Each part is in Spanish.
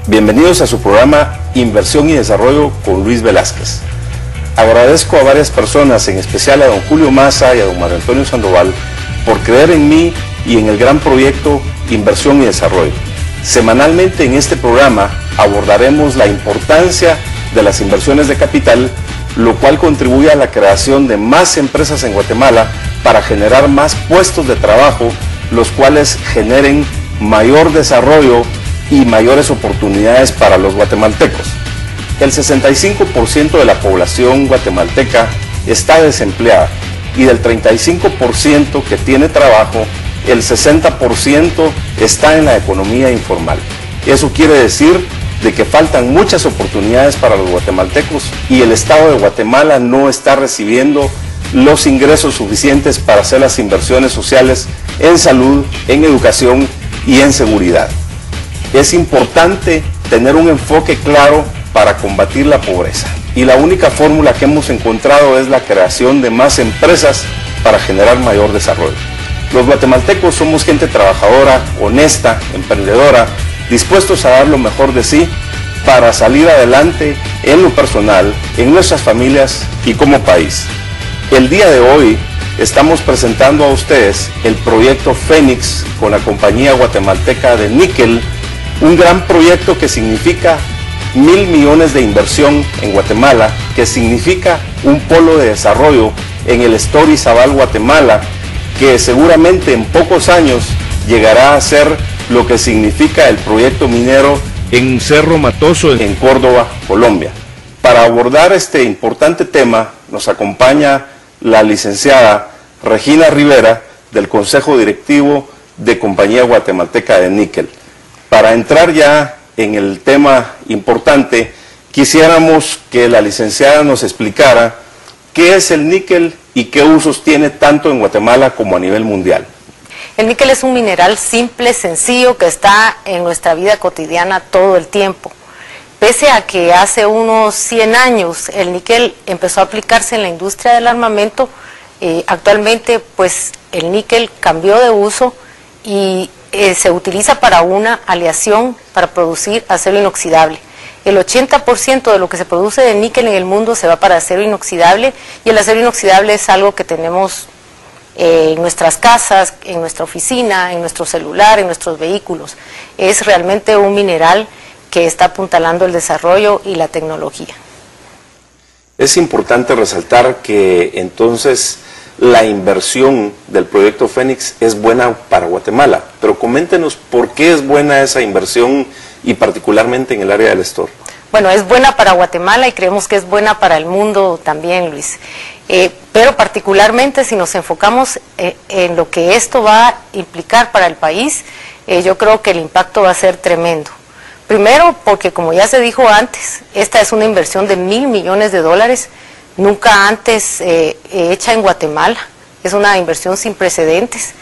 Bienvenidos a su programa Inversión y Desarrollo con Luis Velázquez. Agradezco a varias personas, en especial a don Julio Maza y a don Mario Antonio Sandoval, por creer en mí y en el gran proyecto Inversión y Desarrollo. Semanalmente en este programa abordaremos la importancia de las inversiones de capital, lo cual contribuye a la creación de más empresas en Guatemala para generar más puestos de trabajo, los cuales generen mayor desarrollo y mayores oportunidades para los guatemaltecos. El 65% de la población guatemalteca está desempleada y del 35% que tiene trabajo, el 60% está en la economía informal. Eso quiere decir de que faltan muchas oportunidades para los guatemaltecos y el Estado de Guatemala no está recibiendo los ingresos suficientes para hacer las inversiones sociales en salud, en educación y en seguridad. Es importante tener un enfoque claro para combatir la pobreza y la única fórmula que hemos encontrado es la creación de más empresas para generar mayor desarrollo. Los guatemaltecos somos gente trabajadora, honesta, emprendedora, dispuestos a dar lo mejor de sí para salir adelante en lo personal, en nuestras familias y como país. El día de hoy estamos presentando a ustedes el proyecto Fénix con la compañía guatemalteca de níquel, un gran proyecto que significa 1.000 millones de inversión en Guatemala, que significa un polo de desarrollo en el Estado Izabal, Guatemala, que seguramente en pocos años llegará a ser lo que significa el proyecto minero en Cerro Matoso, en Córdoba, Colombia. Para abordar este importante tema nos acompaña la licenciada Regina Rivera del Consejo Directivo de Compañía Guatemalteca de Níquel. Para entrar ya en el tema importante, quisiéramos que la licenciada nos explicara qué es el níquel y qué usos tiene tanto en Guatemala como a nivel mundial. El níquel es un mineral simple, sencillo, que está en nuestra vida cotidiana todo el tiempo. Pese a que hace unos 100 años el níquel empezó a aplicarse en la industria del armamento, actualmente pues el níquel cambió de uso y se utiliza para una aleación para producir acero inoxidable. El 80% de lo que se produce de níquel en el mundo se va para acero inoxidable y el acero inoxidable es algo que tenemos en nuestras casas, en nuestra oficina, en nuestro celular, en nuestros vehículos. Es realmente un mineral que está apuntalando el desarrollo y la tecnología. Es importante resaltar que entonces la inversión del proyecto Fénix es buena para Guatemala, pero coméntenos por qué es buena esa inversión y particularmente en el área del Estado. Bueno, es buena para Guatemala y creemos que es buena para el mundo también, Luis. Pero particularmente si nos enfocamos en lo que esto va a implicar para el país, yo creo que el impacto va a ser tremendo. Primero, porque como ya se dijo antes, esta es una inversión de 1.000 millones de dólares, nunca antes hecha en Guatemala, es una inversión sin precedentes.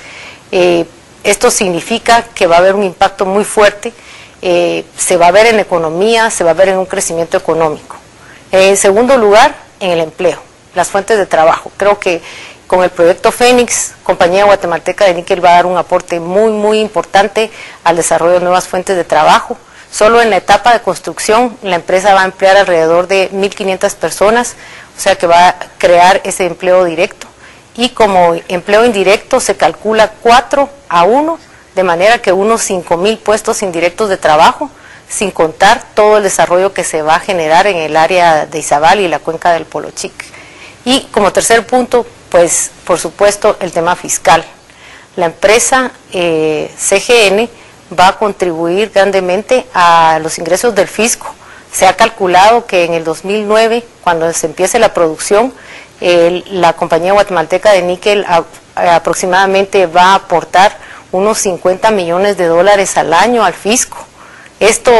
Esto significa que va a haber un impacto muy fuerte, se va a ver en economía, se va a ver en un crecimiento económico. En segundo lugar, en el empleo, las fuentes de trabajo. Creo que con el proyecto Fénix, Compañía Guatemalteca de Níquel va a dar un aporte muy importante al desarrollo de nuevas fuentes de trabajo. Solo en la etapa de construcción la empresa va a emplear alrededor de 1.500 personas, o sea que va a crear ese empleo directo. Y como empleo indirecto se calcula 4 a 1, de manera que unos 5.000 puestos indirectos de trabajo, sin contar todo el desarrollo que se va a generar en el área de Izabal y la cuenca del Polo Chic. Y como tercer punto, pues por supuesto el tema fiscal. La empresa CGN va a contribuir grandemente a los ingresos del fisco. Se ha calculado que en el 2009, cuando se empiece la producción, la Compañía Guatemalteca de Níquel aproximadamente va a aportar unos 50 millones de dólares al año al fisco. Esto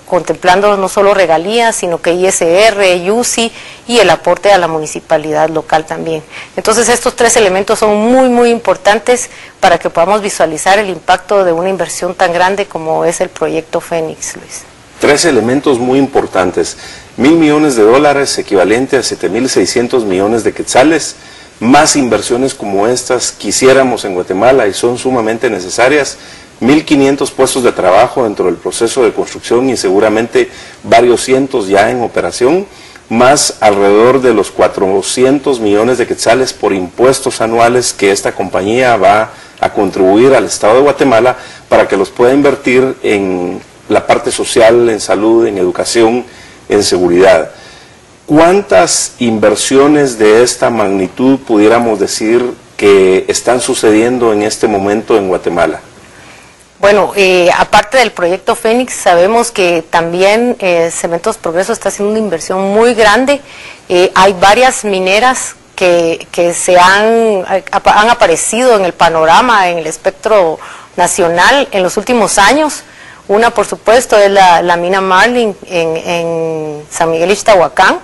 contemplando no solo regalías, sino que ISR, UCI y el aporte a la municipalidad local también. Entonces estos tres elementos son muy importantes para que podamos visualizar el impacto de una inversión tan grande como es el proyecto Fénix, Luis. Tres elementos muy importantes: 1.000 millones de dólares, equivalente a 7.600 millones de quetzales. Más inversiones como estas quisiéramos en Guatemala y son sumamente necesarias, 1.500 puestos de trabajo dentro del proceso de construcción y seguramente varios cientos ya en operación, más alrededor de los 400 millones de quetzales por impuestos anuales que esta compañía va a contribuir al Estado de Guatemala para que los pueda invertir en la parte social, en salud, en educación, en seguridad. ¿Cuántas inversiones de esta magnitud pudiéramos decir que están sucediendo en este momento en Guatemala? Bueno, aparte del proyecto Fénix, sabemos que también Cementos Progreso está haciendo una inversión muy grande. Hay varias mineras que han aparecido en el panorama, en el espectro nacional en los últimos años. Una, por supuesto, es la mina Marlin en San Miguel Ixtahuacán.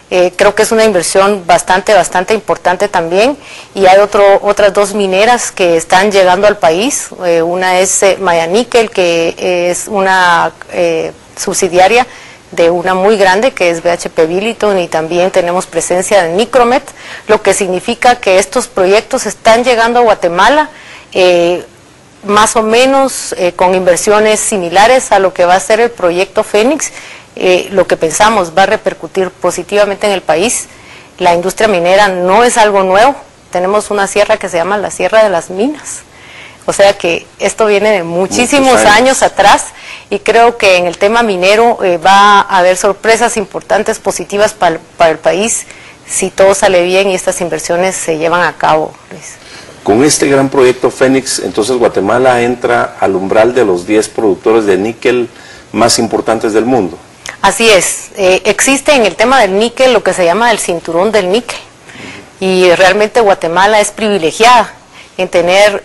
Creo que es una inversión bastante importante también, y hay otras dos mineras que están llegando al país. Una es Maya Níquel, que es una subsidiaria de una muy grande que es BHP Billiton, y también tenemos presencia de Nicromet, lo que significa que estos proyectos están llegando a Guatemala más o menos con inversiones similares a lo que va a ser el proyecto Fénix. Lo que pensamos va a repercutir positivamente en el país. La industria minera no es algo nuevo, tenemos una sierra que se llama la Sierra de las Minas, o sea que esto viene de muchísimos años atrás, y creo que en el tema minero va a haber sorpresas importantes, positivas para el país, si todo sale bien y estas inversiones se llevan a cabo, Luis. Con este gran proyecto Fénix, entonces Guatemala entra al umbral de los 10 productores de níquel más importantes del mundo. Así es, existe en el tema del níquel lo que se llama el cinturón del níquel, y realmente Guatemala es privilegiada en tener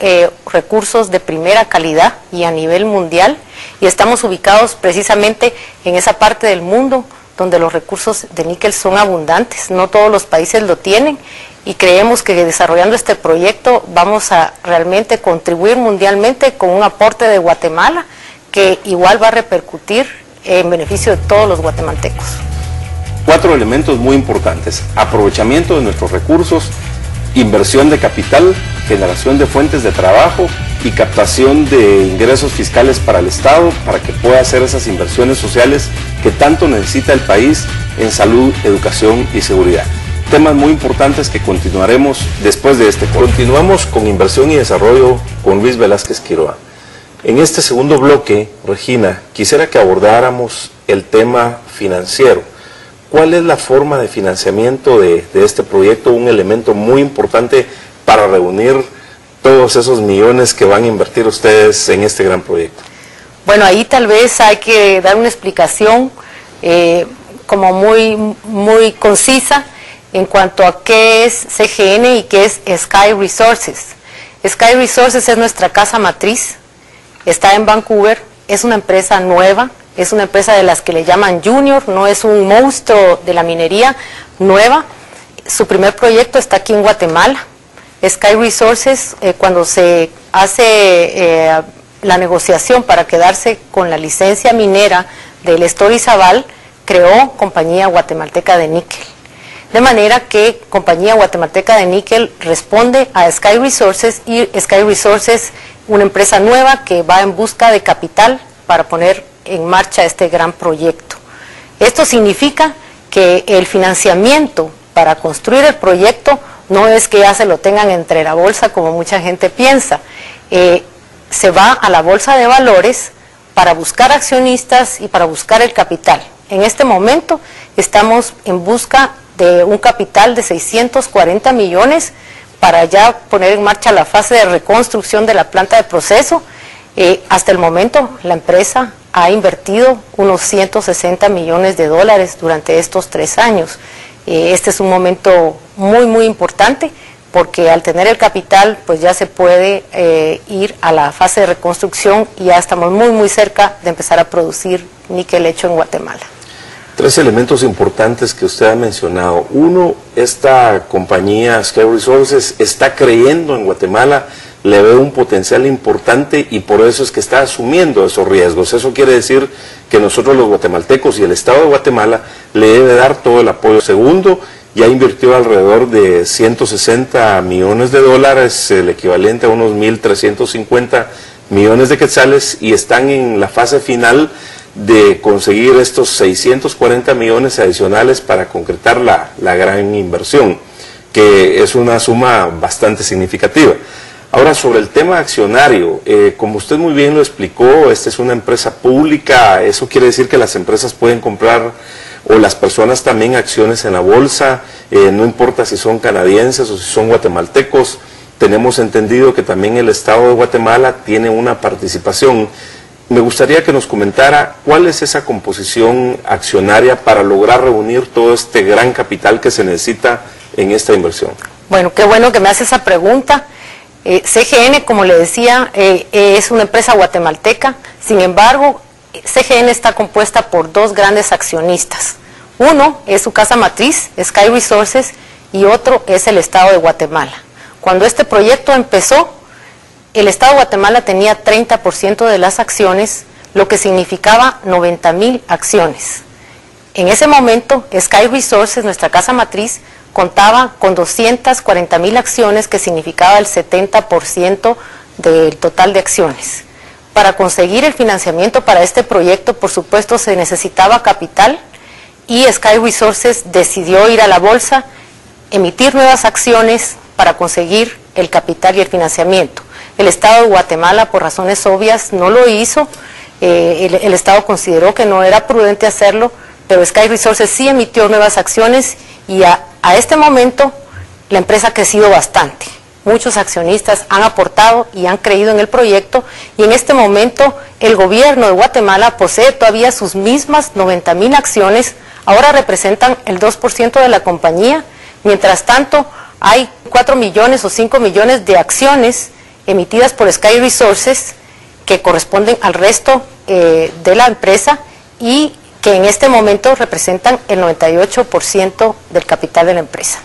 recursos de primera calidad y a nivel mundial, y estamos ubicados precisamente en esa parte del mundo donde los recursos de níquel son abundantes. No todos los países lo tienen, y creemos que desarrollando este proyecto vamos a realmente contribuir mundialmente con un aporte de Guatemala que igual va a repercutir en beneficio de todos los guatemaltecos. 4 elementos muy importantes: aprovechamiento de nuestros recursos, inversión de capital, generación de fuentes de trabajo y captación de ingresos fiscales para el Estado, para que pueda hacer esas inversiones sociales que tanto necesita el país en salud, educación y seguridad. Temas muy importantes que continuaremos después de este corte. Continuamos con inversión y desarrollo con Luis Velázquez Quiroa. En este segundo bloque, Regina, quisiera que abordáramos el tema financiero. ¿Cuál es la forma de financiamiento de este proyecto? Un elemento muy importante para reunir todos esos millones que van a invertir ustedes en este gran proyecto. Bueno, ahí tal vez hay que dar una explicación como muy concisa en cuanto a qué es CGN y qué es Sky Resources. Sky Resources es nuestra casa matriz. Está en Vancouver, es una empresa nueva, es una empresa de las que le llaman junior, no es un monstruo de la minería, nueva. Su primer proyecto está aquí en Guatemala. Sky Resources, cuando se hace la negociación para quedarse con la licencia minera del Estorizabal, creó Compañía Guatemalteca de Níquel. De manera que Compañía Guatemalteca de Níquel responde a Sky Resources, y Sky Resources, una empresa nueva que va en busca de capital para poner en marcha este gran proyecto. Esto significa que el financiamiento para construir el proyecto no es que ya se lo tengan entre la bolsa como mucha gente piensa. Se va a la bolsa de valores para buscar accionistas y para buscar el capital. En este momento estamos en busca de un capital de 640 millones para ya poner en marcha la fase de reconstrucción de la planta de proceso. Hasta el momento la empresa ha invertido unos 160 millones de dólares durante estos 3 años. Este es un momento muy importante, porque al tener el capital pues ya se puede ir a la fase de reconstrucción, y ya estamos muy cerca de empezar a producir níquel hecho en Guatemala. 3 elementos importantes que usted ha mencionado. Uno, esta compañía Sky Resources está creyendo en Guatemala, le ve un potencial importante, y por eso es que está asumiendo esos riesgos. Eso quiere decir que nosotros los guatemaltecos y el Estado de Guatemala le debe dar todo el apoyo. Segundo, ya invirtió alrededor de 160 millones de dólares, el equivalente a unos 1.350 millones de quetzales y están en la fase final de conseguir estos 640 millones adicionales para concretar la gran inversión, que es una suma bastante significativa. Ahora, sobre el tema accionario, como usted muy bien lo explicó, esta es una empresa pública, eso quiere decir que las empresas pueden comprar, o las personas también, acciones en la bolsa, no importa si son canadienses o si son guatemaltecos. Tenemos entendido que también el Estado de Guatemala tiene una participación. Me gustaría que nos comentara cuál es esa composición accionaria para lograr reunir todo este gran capital que se necesita en esta inversión. Bueno, qué bueno que me hace esa pregunta. CGN, como le decía, es una empresa guatemalteca. Sin embargo, CGN está compuesta por dos grandes accionistas. Uno es su casa matriz, Sky Resources, y otro es el Estado de Guatemala. Cuando este proyecto empezó, el Estado de Guatemala tenía 30% de las acciones, lo que significaba 90,000 acciones. En ese momento, Sky Resources, nuestra casa matriz, contaba con 240,000 acciones, que significaba el 70% del total de acciones. Para conseguir el financiamiento para este proyecto, por supuesto, se necesitaba capital, y Sky Resources decidió ir a la bolsa, emitir nuevas acciones para conseguir el capital y el financiamiento. El Estado de Guatemala, por razones obvias, no lo hizo. El Estado consideró que no era prudente hacerlo, pero Sky Resources sí emitió nuevas acciones, y a este momento la empresa ha crecido bastante. Muchos accionistas han aportado y han creído en el proyecto, y en este momento el gobierno de Guatemala posee todavía sus mismas 90,000 acciones, ahora representan el 2% de la compañía. Mientras tanto, hay 4 millones o 5 millones de acciones emitidas por Sky Resources que corresponden al resto de la empresa, y que en este momento representan el 98% del capital de la empresa.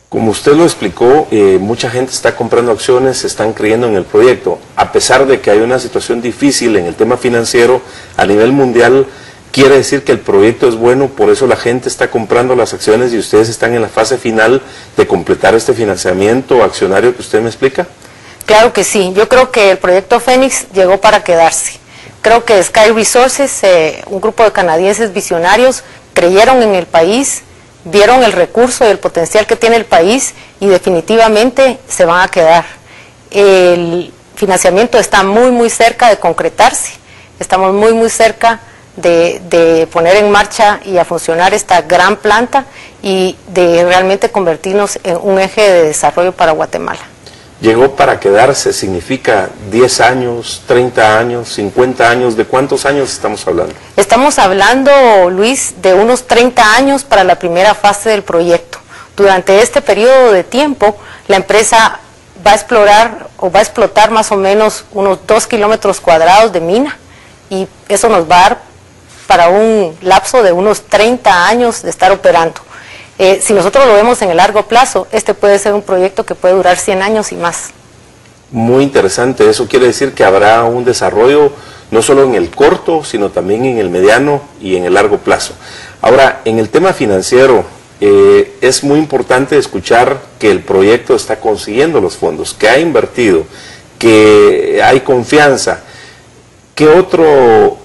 Como usted lo explicó, mucha gente está comprando acciones, están creyendo en el proyecto. A pesar de que hay una situación difícil en el tema financiero a nivel mundial, quiere decir que el proyecto es bueno, por eso la gente está comprando las acciones, y ustedes están en la fase final de completar este financiamiento accionario que usted me explica. Claro que sí, yo creo que el proyecto Fénix llegó para quedarse. Creo que Sky Resources, un grupo de canadienses visionarios, creyeron en el país, vieron el recurso y el potencial que tiene el país, y definitivamente se van a quedar. El financiamiento está muy cerca de concretarse, estamos muy cerca de poner en marcha y a funcionar esta gran planta, y de realmente convertirnos en un eje de desarrollo para Guatemala. Llegó para quedarse, significa 10 años, 30 años, 50 años, ¿de cuántos años estamos hablando? Estamos hablando, Luis, de unos 30 años para la primera fase del proyecto. Durante este periodo de tiempo, la empresa va a explorar o va a explotar más o menos unos 2 kilómetros cuadrados de mina, y eso nos va a dar para un lapso de unos 30 años de estar operando. Si nosotros lo vemos en el largo plazo, este puede ser un proyecto que puede durar 100 años y más. Muy interesante, eso quiere decir que habrá un desarrollo no solo en el corto, sino también en el mediano y en el largo plazo. Ahora, en el tema financiero, es muy importante escuchar que el proyecto está consiguiendo los fondos, que ha invertido, que hay confianza. ¿Qué otro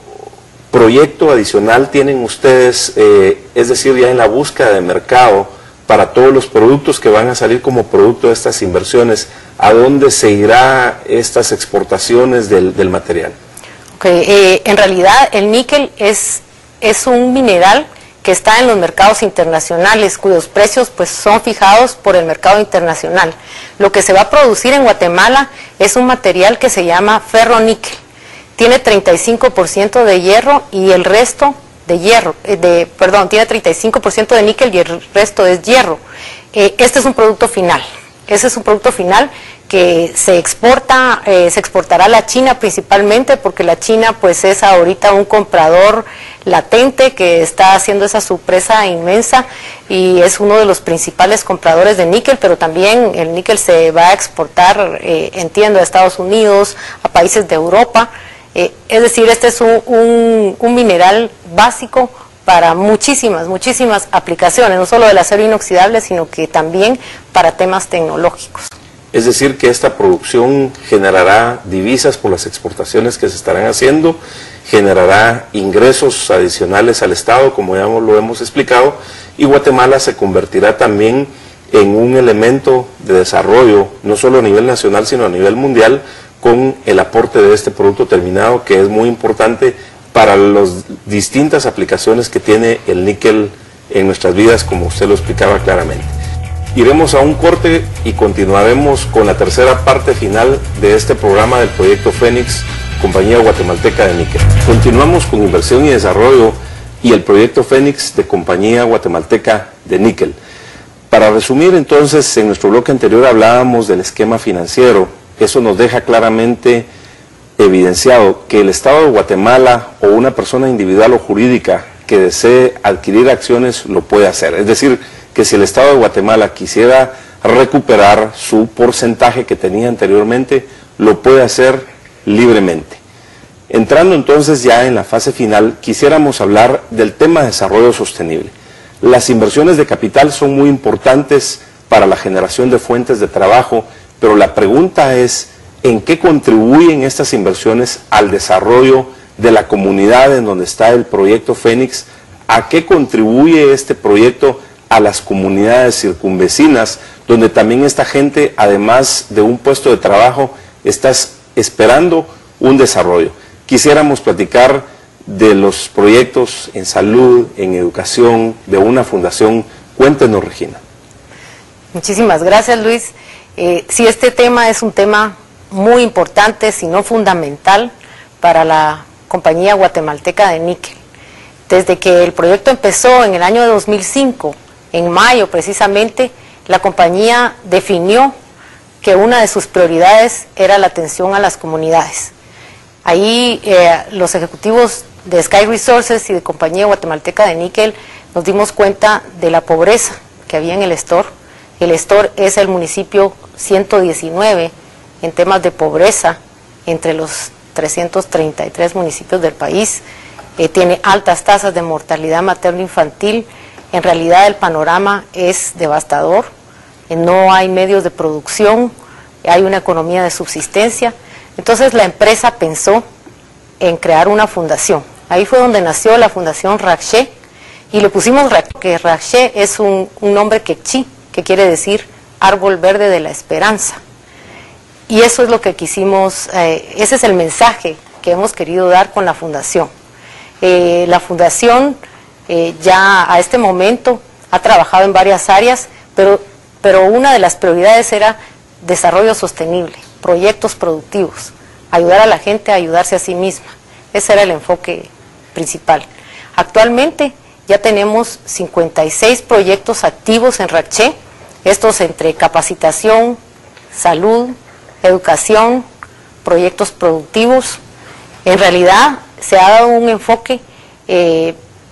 proyecto adicional tienen ustedes, es decir, ya en la búsqueda de mercado para todos los productos que van a salir como producto de estas inversiones? ¿A dónde se irá estas exportaciones del material? En realidad el níquel es un mineral que está en los mercados internacionales, cuyos precios pues son fijados por el mercado internacional. Lo que se va a producir en Guatemala es un material que se llama ferroníquel. Tiene 35% de hierro y el resto de hierro, tiene 35% de níquel y el resto es hierro. Este es un producto final. Ese es un producto final que se exportará a la China principalmente, porque la China pues es ahorita un comprador latente que está haciendo esa sorpresa inmensa, y es uno de los principales compradores de níquel, pero también el níquel se va a exportar, entiendo, a Estados Unidos, a países de Europa. Es decir, este es un mineral básico para muchísimas aplicaciones, no solo del acero inoxidable, sino que también para temas tecnológicos. Es decir, que esta producción generará divisas por las exportaciones que se estarán haciendo, generará ingresos adicionales al Estado, como ya lo hemos explicado, y Guatemala se convertirá también en un elemento de desarrollo, no solo a nivel nacional, sino a nivel mundial, con el aporte de este producto terminado, que es muy importante para las distintas aplicaciones que tiene el níquel en nuestras vidas, como usted lo explicaba claramente. Iremos a un corte y continuaremos con la tercera parte final de este programa del Proyecto Fénix, Compañía Guatemalteca de Níquel. Continuamos con inversión y desarrollo y el Proyecto Fénix de Compañía Guatemalteca de Níquel. Para resumir entonces, en nuestro bloque anterior hablábamos del esquema financiero. Eso nos deja claramente evidenciado que el Estado de Guatemala o una persona individual o jurídica que desee adquirir acciones lo puede hacer. Es decir, que si el Estado de Guatemala quisiera recuperar su porcentaje que tenía anteriormente, lo puede hacer libremente. Entrando entonces ya en la fase final, quisiéramos hablar del tema de desarrollo sostenible. Las inversiones de capital son muy importantes para la generación de fuentes de trabajo, pero la pregunta es, ¿en qué contribuyen estas inversiones al desarrollo de la comunidad en donde está el Proyecto Fénix? ¿A qué contribuye este proyecto a las comunidades circunvecinas, donde también esta gente, además de un puesto de trabajo, está esperando un desarrollo? Quisiéramos platicar de los proyectos en salud, en educación, de una fundación. Cuéntenos, Regina. Muchísimas gracias, Luis. Sí, este tema es un tema muy importante, si no fundamental, para la Compañía Guatemalteca de Níquel. Desde que el proyecto empezó en el año de 2005, en mayo precisamente, la compañía definió que una de sus prioridades era la atención a las comunidades. Ahí los ejecutivos de Sky Resources y de Compañía Guatemalteca de Níquel nos dimos cuenta de la pobreza que había en el Estor. El Estor es el municipio 119 en temas de pobreza entre los 333 municipios del país. Tiene altas tasas de mortalidad materno-infantil. En realidad el panorama es devastador. No hay medios de producción, hay una economía de subsistencia. Entonces la empresa pensó en crear una fundación. Ahí fue donde nació la Fundación Raché, y le pusimos Raché, que Raché es un nombre quechí, que quiere decir árbol verde de la esperanza. Y eso es lo que quisimos, ese es el mensaje que hemos querido dar con la fundación. La fundación ya a este momento ha trabajado en varias áreas, pero una de las prioridades era desarrollo sostenible, proyectos productivos, ayudar a la gente a ayudarse a sí misma. Ese era el enfoque principal. Actualmente ya tenemos 56 proyectos activos en Raché, estos entre capacitación, salud, educación, proyectos productivos. En realidad se ha dado un enfoque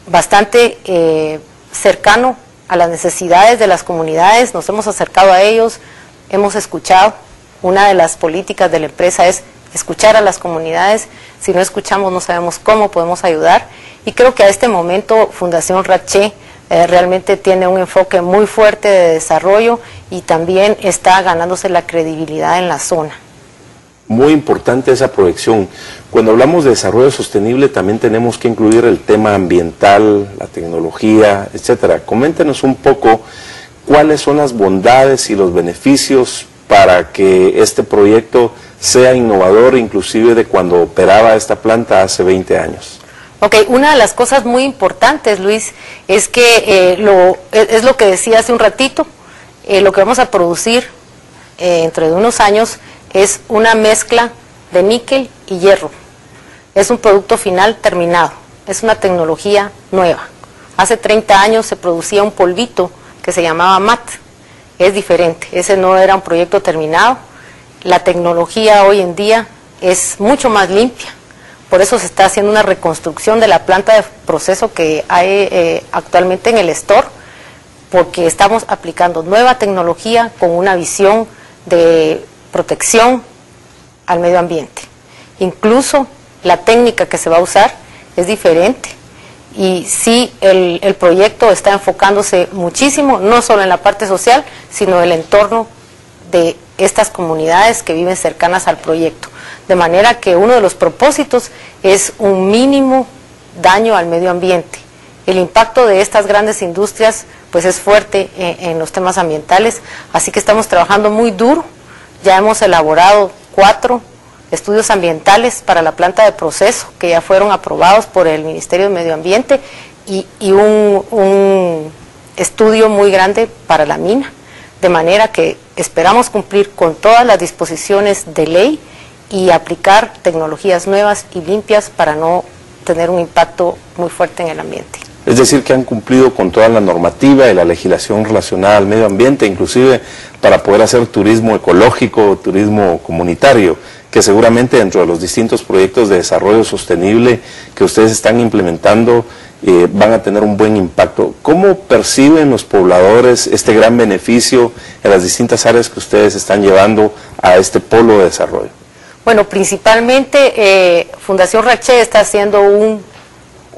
bastante cercano a las necesidades de las comunidades. Nos hemos acercado a ellos, hemos escuchado. Una de las políticas de la empresa es escuchar a las comunidades. Si no escuchamos, no sabemos cómo podemos ayudar. Y creo que a este momento Fundación Raché realmente tiene un enfoque muy fuerte de desarrollo y también está ganándose la credibilidad en la zona. Muy importante esa proyección. Cuando hablamos de desarrollo sostenible también tenemos que incluir el tema ambiental, la tecnología, etcétera. Coméntenos un poco cuáles son las bondades y los beneficios para que este proyecto sea innovador, inclusive de cuando operaba esta planta hace 20 años. Ok, una de las cosas muy importantes, Luis, es que es lo que decía hace un ratito, lo que vamos a producir dentro de unos años es una mezcla de níquel y hierro. Es un producto final terminado, es una tecnología nueva. Hace 30 años se producía un polvito que se llamaba MAT, es diferente, ese no era un proyecto terminado. La tecnología hoy en día es mucho más limpia, por eso se está haciendo una reconstrucción de la planta de proceso que hay actualmente en el Estor, porque estamos aplicando nueva tecnología con una visión de protección al medio ambiente. Incluso la técnica que se va a usar es diferente y sí el proyecto está enfocándose muchísimo, no solo en la parte social, sino en el entorno de estas comunidades que viven cercanas al proyecto. De manera que uno de los propósitos es un mínimo daño al medio ambiente. El impacto de estas grandes industrias pues es fuerte en los temas ambientales, así que estamos trabajando muy duro. Ya hemos elaborado 4 estudios ambientales para la planta de proceso que ya fueron aprobados por el Ministerio de Medio Ambiente y un estudio muy grande para la mina, de manera que esperamos cumplir con todas las disposiciones de ley y aplicar tecnologías nuevas y limpias para no tener un impacto muy fuerte en el ambiente. Es decir, que han cumplido con toda la normativa y la legislación relacionada al medio ambiente, inclusive para poder hacer turismo ecológico, turismo comunitario, que seguramente dentro de los distintos proyectos de desarrollo sostenible que ustedes están implementando van a tener un buen impacto. ¿Cómo perciben los pobladores este gran beneficio en las distintas áreas que ustedes están llevando a este polo de desarrollo? Bueno, principalmente Fundación Raché está haciendo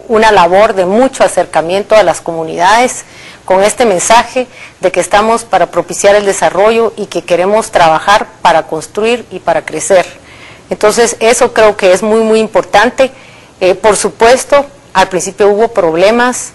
una labor de mucho acercamiento a las comunidades con este mensaje de que estamos para propiciar el desarrollo y que queremos trabajar para construir y para crecer. Entonces eso creo que es muy importante. Por supuesto, al principio hubo problemas,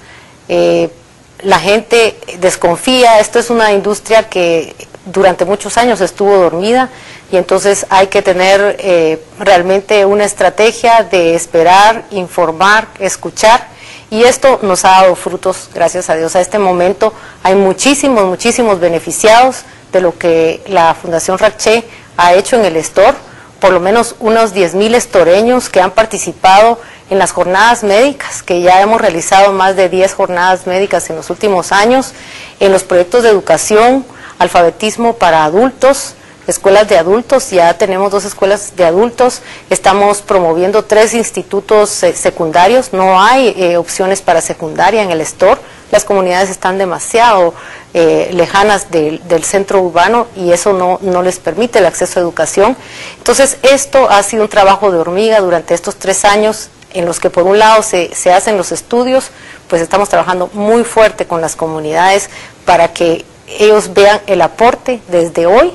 la gente desconfía, esto es una industria que durante muchos años estuvo dormida y entonces hay que tener realmente una estrategia de esperar, informar, escuchar, y esto nos ha dado frutos, gracias a Dios. A este momento hay muchísimos beneficiados de lo que la Fundación Raché ha hecho en el Estor, por lo menos unos 10,000 estoreños que han participado en las jornadas médicas, que ya hemos realizado más de 10 jornadas médicas en los últimos años, en los proyectos de educación, alfabetismo para adultos, escuelas de adultos, ya tenemos 2 escuelas de adultos, estamos promoviendo 3 institutos secundarios, no hay opciones para secundaria en el Estor, las comunidades están demasiado lejanas del centro urbano y eso no les permite el acceso a educación. Entonces esto ha sido un trabajo de hormiga durante estos 3 años, en los que por un lado se hacen los estudios, pues estamos trabajando muy fuerte con las comunidades para que ellos vean el aporte desde hoy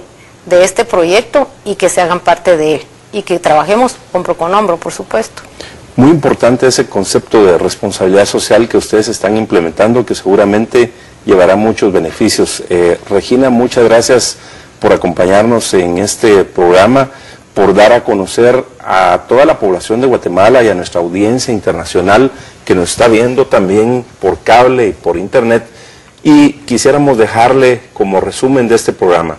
de este proyecto y que se hagan parte de él y que trabajemos hombro con hombro, por supuesto. Muy importante ese concepto de responsabilidad social que ustedes están implementando, que seguramente llevará muchos beneficios. Regina, muchas gracias por acompañarnos en este programa, por dar a conocer a toda la población de Guatemala y a nuestra audiencia internacional que nos está viendo también por cable y por internet, y quisiéramos dejarle como resumen de este programa.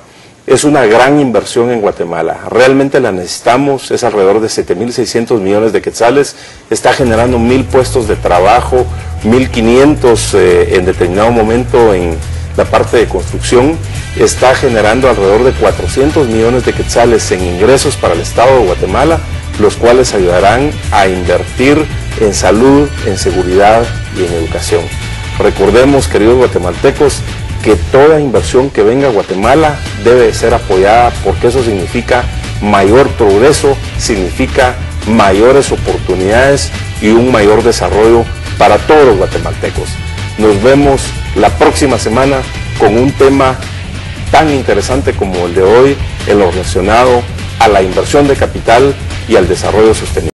Es una gran inversión en Guatemala, realmente la necesitamos, es alrededor de 7.600 millones de quetzales, está generando 1,000 puestos de trabajo, 1.500 en determinado momento en la parte de construcción, está generando alrededor de 400 millones de quetzales en ingresos para el Estado de Guatemala, los cuales ayudarán a invertir en salud, en seguridad y en educación. Recordemos, queridos guatemaltecos, que toda inversión que venga a Guatemala debe ser apoyada, porque eso significa mayor progreso, significa mayores oportunidades y un mayor desarrollo para todos los guatemaltecos. Nos vemos la próxima semana con un tema tan interesante como el de hoy, en lo relacionado a la inversión de capital y al desarrollo sostenible.